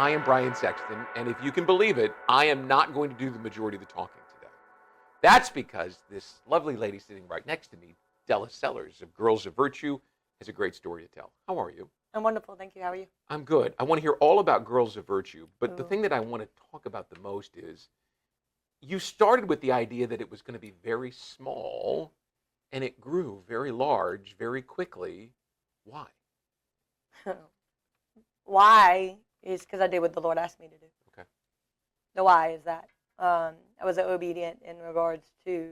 I am Brian Sexton, and if you can believe it, I am not going to do the majority of the talking today. That's because this lovely lady sitting right next to me, Della of Girls of Virtue, has a great story to tell. How are you? I'm wonderful, thank you. How are you? I'm good. I want to hear all about Girls of Virtue, but the Ooh. thing that I want to talk about the most is you started with the idea that it was going to be very small, and it grew very large very quickly. Why? Why is because I did what the Lord asked me to do. Okay. The why is that I was obedient in regards to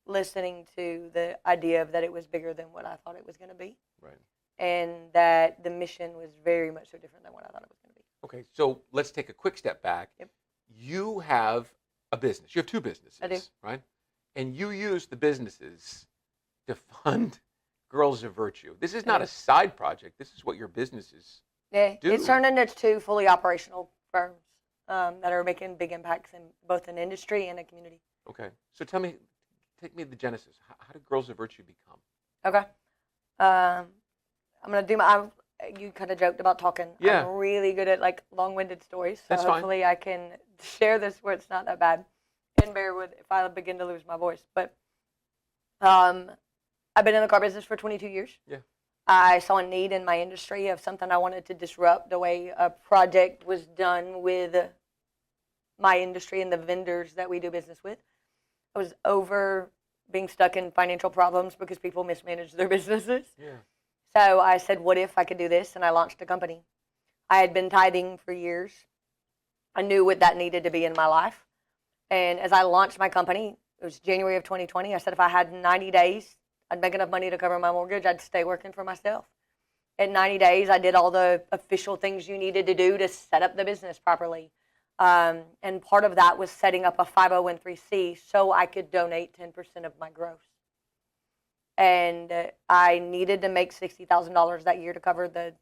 listening to the idea of that it was bigger than what I thought it was going to be. Right. And that the mission was very much so different than what I thought it was going to be. Okay, so let's take a quick step back. Yep. You have a business. You have two businesses. I do. Right? And you use the businesses to fund Girls of Virtue. This is not a side project. This is what your businesses do. It's turned into two fully operational firms that are making big impacts in both an industry and a community. Okay. So take me to the genesis. How did Girls of Virtue become? Okay. I'm going to do you kind of joked about talking. Yeah. I'm really good at long-winded stories. So That's hopefully fine. I can share this where it's not that bad. And bear with if I begin to lose my voice. But I've been in the car business for 22 years. Yeah. I saw a need in my industry of something I wanted to disrupt the way a project was done with my industry and the vendors that we do business with. I was over being stuck in financial problems because people mismanaged their businesses. Yeah. So I said, what if I could do this? And I launched a company. I had been tithing for years. I knew what that needed to be in my life. And as I launched my company, it was January of 2020, I said if I had 90 days, I'd make enough money to cover my mortgage, I'd stay working for myself. In 90 days, I did all the official things you needed to do to set up the business properly. And part of that was setting up a 501(c) so I could donate 10% of my gross. And I needed to make $60,000 that year to cover the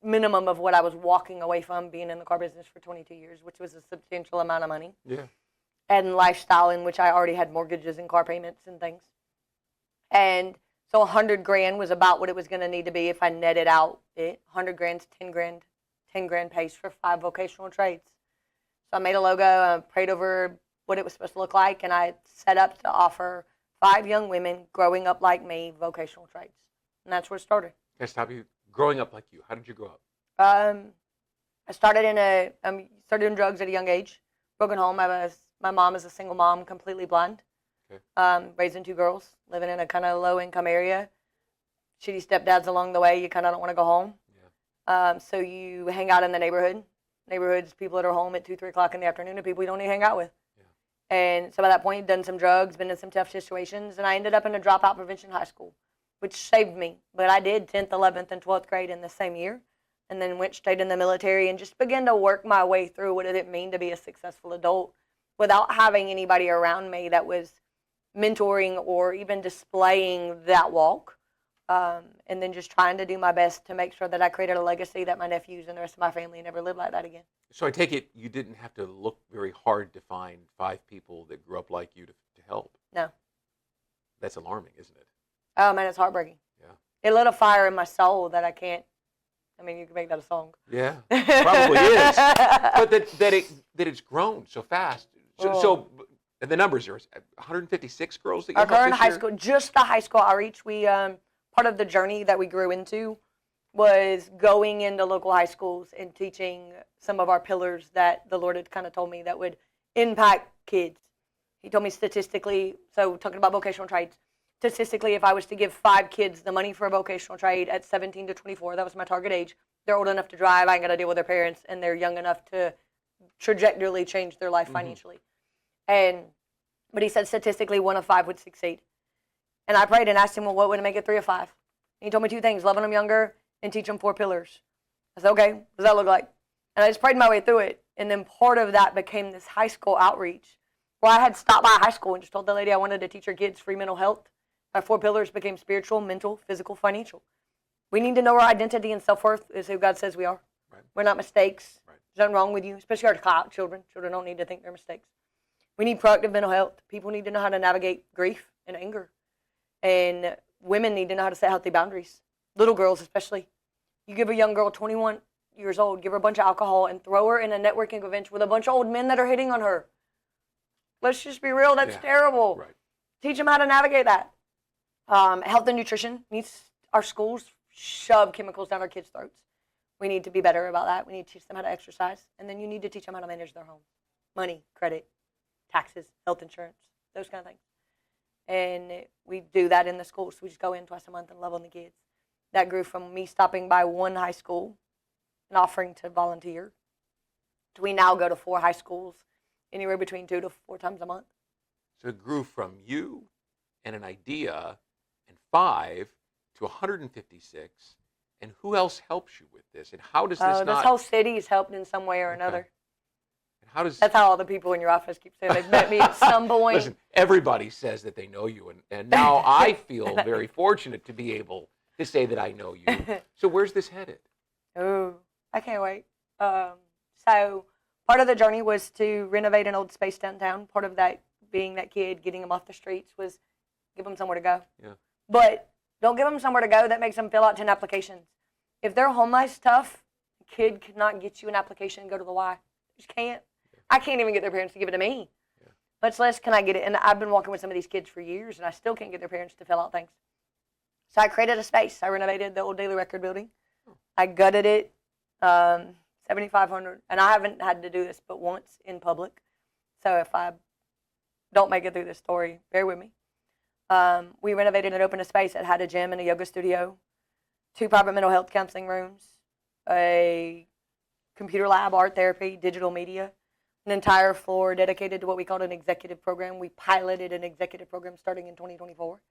minimum of what I was walking away from being in the car business for 22 years, which was a substantial amount of money. Yeah. And lifestyle in which I already had mortgages and car payments and things. And so $100,000 was about what it was going to need to be if I netted out it. $100,000's $10,000 pays for 5 vocational trades. So I made a logo, I prayed over what it was supposed to look like, and I set up to offer 5 young women growing up like me vocational trades. And that's where it started. Can I stop you? Growing up like you, how did you grow up? I started in drugs at a young age. Broken home. My mom is a single mom, completely blind. Okay. Raising 2 girls, living in a kind of low-income area. Shitty stepdads along the way. You kind of don't want to go home. Yeah. So you hang out in the neighborhood. Neighborhoods, people that are home at 2, 3 o'clock in the afternoon, and people you don't need to hang out with. Yeah. And so by that point, done some drugs, been in some tough situations, and I ended up in a dropout prevention high school, which saved me. But I did 10th, 11th, and 12th grade in the same year, and then went straight in the military and just began to work my way through what did it mean to be a successful adult without having anybody around me that was mentoring or even displaying that walk. And then just trying to do my best to make sure that I created a legacy that my nephews and the rest of my family never live like that again. So I take it you didn't have to look very hard to find 5 people that grew up like you to help. No. That's alarming, isn't it? Oh, man, it's heartbreaking. Yeah. It lit a fire in my soul that I can't, you can make that a song. Yeah, probably is. But that it's grown so fast. So the numbers are 156 girls that you helped this year? Our current high school, just the high school outreach, we part of the journey that we grew into was going into local high schools and teaching some of our pillars that the Lord had kind of told me that would impact kids. He told me statistically, so talking about vocational trades, statistically, if I was to give 5 kids the money for a vocational trade at 17 to 24, that was my target age, they're old enough to drive, I ain't got to deal with their parents, and they're young enough to trajectorily change their life financially. But he said statistically 1 of 5 would succeed. And I prayed and asked him, well, what would make it 3 of 5? And he told me 2 things, loving them younger and teach them 4 pillars. I said, okay, what does that look like? And I just prayed my way through it. And then part of that became this high school outreach where I had stopped by a high school and just told the lady I wanted to teach her kids free mental health. My 4 pillars became spiritual, mental, physical, financial. We need to know our identity and self-worth is who God says we are. Right. We're not mistakes. Right. There's nothing wrong with you, especially our children. Children don't need to think they're mistakes. We need proactive mental health. People need to know how to navigate grief and anger. And women need to know how to set healthy boundaries. Little girls especially. You give a young girl 21 years old, give her a bunch of alcohol, and throw her in a networking event with a bunch of old men that are hitting on her. Let's just be real. That's terrible. Right. Teach them how to navigate that. Health and nutrition needs our schools shove chemicals down our kids' throats. We need to be better about that. We need to teach them how to exercise. And then you need to teach them how to manage their home. Money, credit, taxes, health insurance, those kind of things. And we do that in the schools. We just go in twice a month and love on the kids. That grew from me stopping by one high school and offering to volunteer to we now go to 4 high schools, anywhere between 2 to 4 times a month. So it grew from you and an idea and 5 to 156. And who else helps you with this? And how does this this whole city's helped in some way or another. And how does That's how all the people in your office keep saying they've met me at some point. Listen, everybody says that they know you, and now I feel very fortunate to be able to say that I know you. So where's this headed? Oh, I can't wait. So part of the journey was to renovate an old space downtown. Part of that being that kid, getting them off the streets, was give them somewhere to go. Yeah. But don't give them somewhere to go that makes them fill out 10 applications. If their home life's tough, the kid could not get you an application and go to the Y. Just can't. Yeah. I can't even get their parents to give it to me. Yeah. Much less can I get it. And I've been walking with some of these kids for years, and I still can't get their parents to fill out things. So I created a space. I renovated the old Daily Record building. I gutted it, 7,500. And I haven't had to do this but once in public. So if I don't make it through this story, bear with me. We renovated and opened a space that had a gym and a yoga studio, 2 private mental health counseling rooms, a computer lab, art therapy, digital media, an entire floor dedicated to what we called an executive program. We piloted an executive program starting in 2024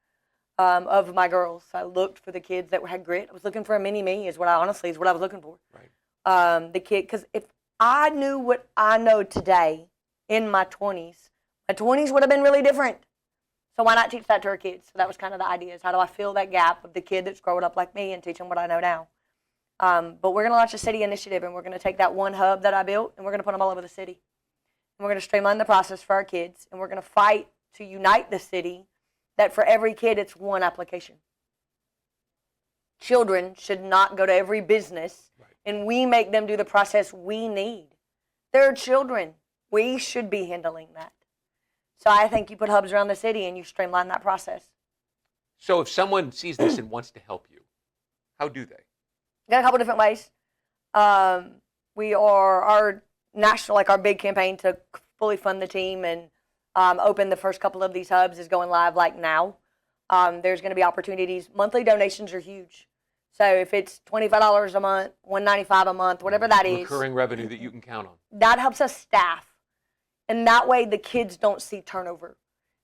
of my girls. So I looked for the kids that had grit. I was looking for a mini me is what I was looking for. Right. The kid, because if I knew what I know today in my 20s would have been really different. So why not teach that to our kids? So that was kind of the idea, is how do I fill that gap of the kid that's growing up like me and teach them what I know now? But we're going to launch a city initiative, and we're going to take that one hub that I built, and we're going to put them all over the city. And we're going to streamline the process for our kids, and we're going to fight to unite the city that for every kid, it's one application. Children should not go to every business, and we make them do the process we need. They're children. We should be handling that. So I think you put hubs around the city and you streamline that process. So if someone sees this and wants to help you, how do they? Got a couple different ways. We are our national, our big campaign to fully fund the team and open the first couple of these hubs is going live now. There's going to be opportunities. Monthly donations are huge. So if it's $25 a month, $195 a month, whatever that is. Recurring revenue that you can count on. That helps us staff. And that way the kids don't see turnover.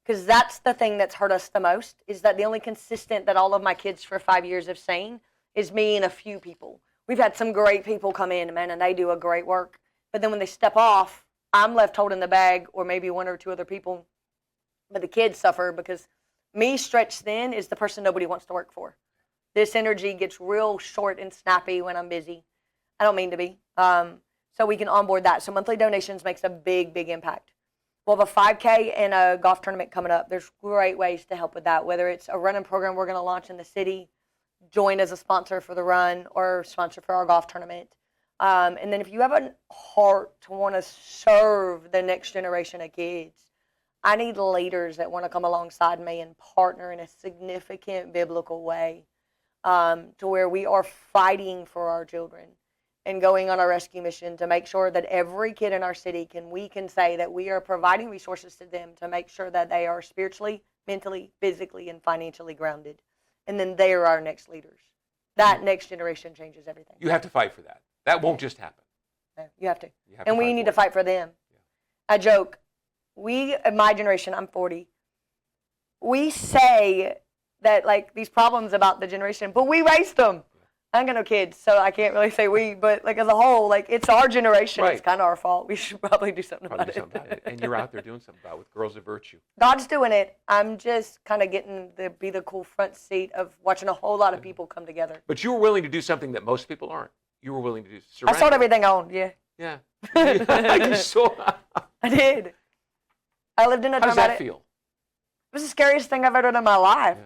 Because that's the thing that's hurt us the most, is that the only consistent that all of my kids for 5 years have seen is me and a few people. We've had some great people come in, man, and they do a great work. But then when they step off, I'm left holding the bag, or maybe 1 or 2 other people. But the kids suffer because me stretched thin is the person nobody wants to work for. This energy gets real short and snappy when I'm busy. I don't mean to be. So we can onboard that. So monthly donations makes a big, big impact. We'll have a 5K and a golf tournament coming up. There's great ways to help with that, whether it's a running program we're going to launch in the city, join as a sponsor for the run, or sponsor for our golf tournament. And then if you have a heart to want to serve the next generation of kids, I need leaders that want to come alongside me and partner in a significant biblical way to where we are fighting for our children and going on a rescue mission to make sure that every kid in our city we can say that we are providing resources to them to make sure that they are spiritually, mentally, physically, and financially grounded. And then they are our next leaders. That next generation changes everything. You have to fight for that. That won't just happen. No, you have to. And we need to fight for them. Yeah. I joke. We, in my generation, I'm 40, we say that these problems about the generation, but we raised them. I ain't got no kids, so I can't really say we, but as a whole, it's our generation. Right. It's kind of our fault. We should probably do something about it. And you're out there doing something about it with Girls of Virtue. God's doing it. I'm just kind of getting to be the cool front seat of watching a whole lot of people come together. But you were willing to do something that most people aren't. You were willing to do surrender. I sold everything I owned, yeah. Yeah. You saw. I did. I lived in a How does that feel? It was the scariest thing I've ever done in my life.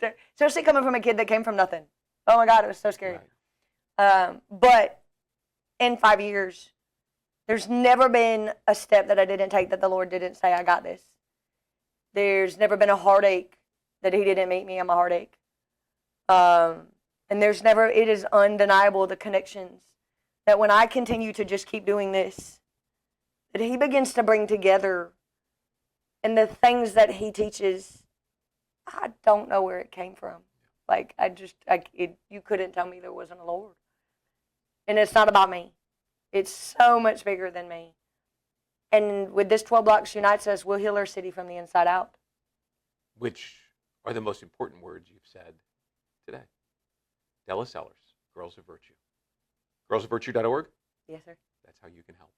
Yeah. Especially coming from a kid that came from nothing. Oh my God, it was so scary. Right. But in 5 years, there's never been a step that I didn't take that the Lord didn't say, I got this. There's never been a heartache that he didn't meet me in my heartache. And it is undeniable, the connections, that when I continue to just keep doing this, that he begins to bring together, and the things that he teaches, I don't know where it came from. Like, you couldn't tell me there wasn't a Lord. And it's not about me. It's so much bigger than me. And with this 12 Blocks Unites Us, we'll heal our city from the inside out. Which are the most important words you've said today. Della Sellers, Girls of Virtue. Girlsofvirtue.org? Yes, sir. That's how you can help.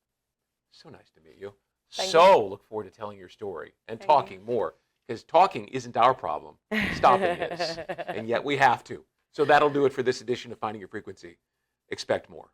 So nice to meet you. Thank So you. look forward to telling your story and Thank talking more. Because talking isn't our problem. Stopping is. And yet we have to. So that'll do it for this edition of Finding Your Frequency. Expect more.